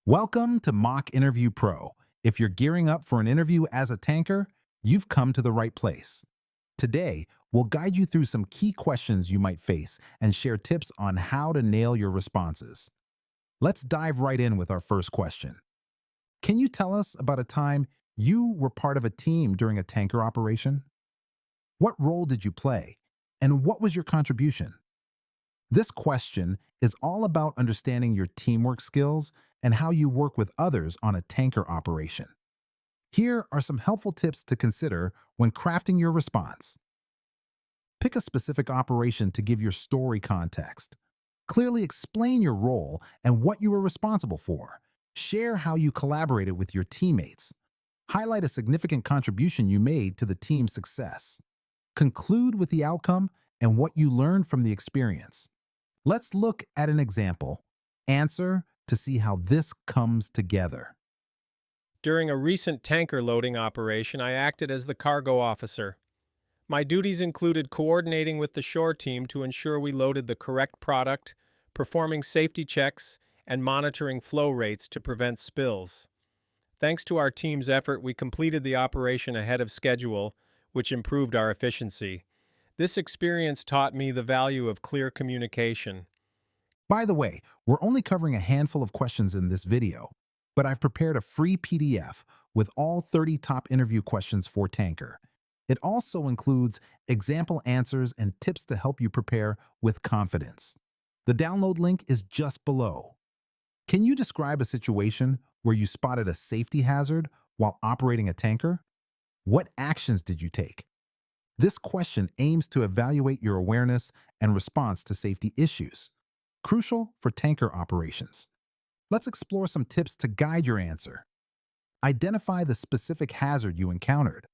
Welcome to Mock Interview Pro. If you're gearing up for an interview as a tanker, you've come to the right place. Today, we'll guide you through some key questions you might face and share tips on how to nail your responses. Let's dive right in with our first question. Can you tell us about a time you were part of a team during a tanker operation? What role did you play? And what was your contribution? This question is all about understanding your teamwork skills and how you work with others on a tanker operation. Here are some helpful tips to consider when crafting your response. Pick a specific operation to give your story context. Clearly explain your role and what you were responsible for. Share how you collaborated with your teammates. Highlight a significant contribution you made to the team's success. Conclude with the outcome and what you learned from the experience. Let's look at an example. Answer to see how this comes together. During a recent tanker loading operation, I acted as the cargo officer. My duties included coordinating with the shore team to ensure we loaded the correct product, performing safety checks, and monitoring flow rates to prevent spills. Thanks to our team's effort, we completed the operation ahead of schedule, which improved our efficiency. This experience taught me the value of clear communication. By the way, we're only covering a handful of questions in this video, but I've prepared a free PDF with all 30 top interview questions for Tanker. It also includes example answers and tips to help you prepare with confidence. The download link is just below. Can you describe a situation where you spotted a safety hazard while operating a tanker? What actions did you take? This question aims to evaluate your awareness and response to safety issues, crucial for tanker operations. Let's explore some tips to guide your answer. Identify the specific hazard you encountered.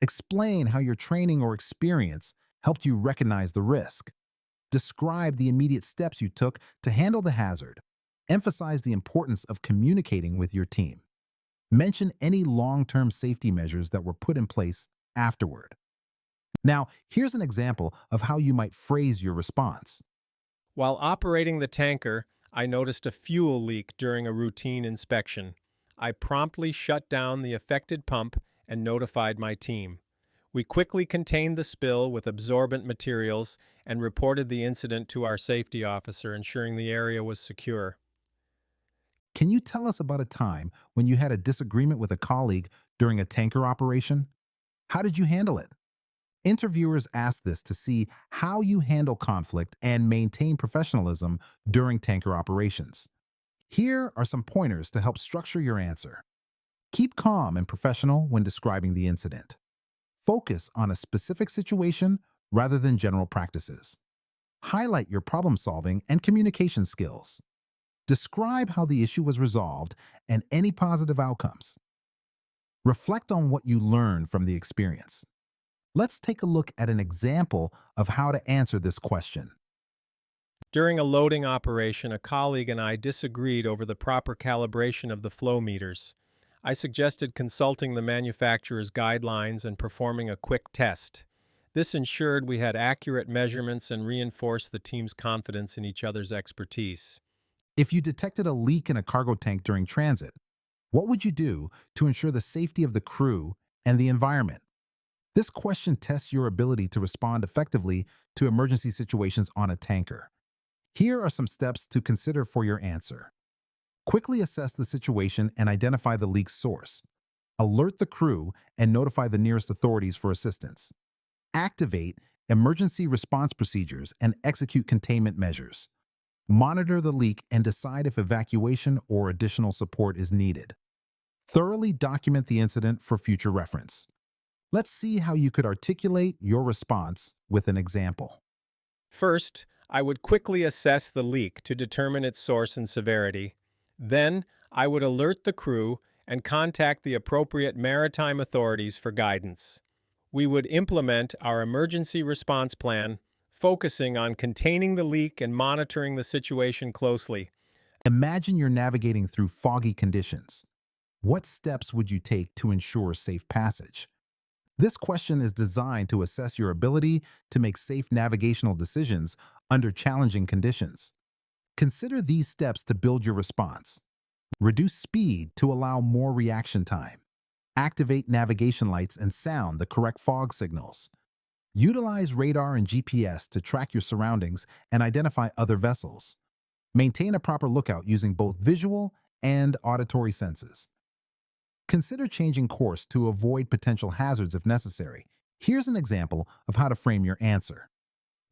Explain how your training or experience helped you recognize the risk. Describe the immediate steps you took to handle the hazard. Emphasize the importance of communicating with your team. Mention any long-term safety measures that were put in place afterward. Now, here's an example of how you might phrase your response. While operating the tanker, I noticed a fuel leak during a routine inspection. I promptly shut down the affected pump and notified my team. We quickly contained the spill with absorbent materials and reported the incident to our safety officer, ensuring the area was secure. Can you tell us about a time when you had a disagreement with a colleague during a tanker operation? How did you handle it? Interviewers ask this to see how you handle conflict and maintain professionalism during tanker operations. Here are some pointers to help structure your answer. Keep calm and professional when describing the incident. Focus on a specific situation rather than general practices. Highlight your problem-solving and communication skills. Describe how the issue was resolved and any positive outcomes. Reflect on what you learned from the experience. Let's take a look at an example of how to answer this question. During a loading operation, a colleague and I disagreed over the proper calibration of the flow meters. I suggested consulting the manufacturer's guidelines and performing a quick test. This ensured we had accurate measurements and reinforced the team's confidence in each other's expertise. If you detected a leak in a cargo tank during transit, what would you do to ensure the safety of the crew and the environment? This question tests your ability to respond effectively to emergency situations on a tanker. Here are some steps to consider for your answer. Quickly assess the situation and identify the leak's source. Alert the crew and notify the nearest authorities for assistance. Activate emergency response procedures and execute containment measures. Monitor the leak and decide if evacuation or additional support is needed. Thoroughly document the incident for future reference. Let's see how you could articulate your response with an example. First, I would quickly assess the leak to determine its source and severity. Then, I would alert the crew and contact the appropriate maritime authorities for guidance. We would implement our emergency response plan, focusing on containing the leak and monitoring the situation closely. Imagine you're navigating through foggy conditions. What steps would you take to ensure safe passage? This question is designed to assess your ability to make safe navigational decisions under challenging conditions. Consider these steps to build your response. Reduce speed to allow more reaction time. Activate navigation lights and sound the correct fog signals. Utilize radar and GPS to track your surroundings and identify other vessels. Maintain a proper lookout using both visual and auditory senses. Consider changing course to avoid potential hazards if necessary. Here's an example of how to frame your answer.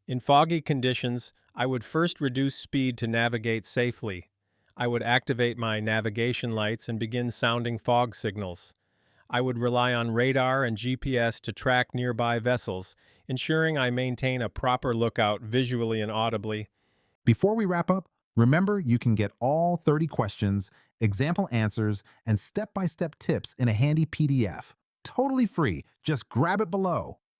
In foggy conditions, I would first reduce speed to navigate safely. I would activate my navigation lights and begin sounding fog signals. I would rely on radar and GPS to track nearby vessels, ensuring I maintain a proper lookout visually and audibly. Before we wrap up, remember you can get all 30 questions, example answers, and step-by-step tips in a handy PDF. Totally free. Just grab it below.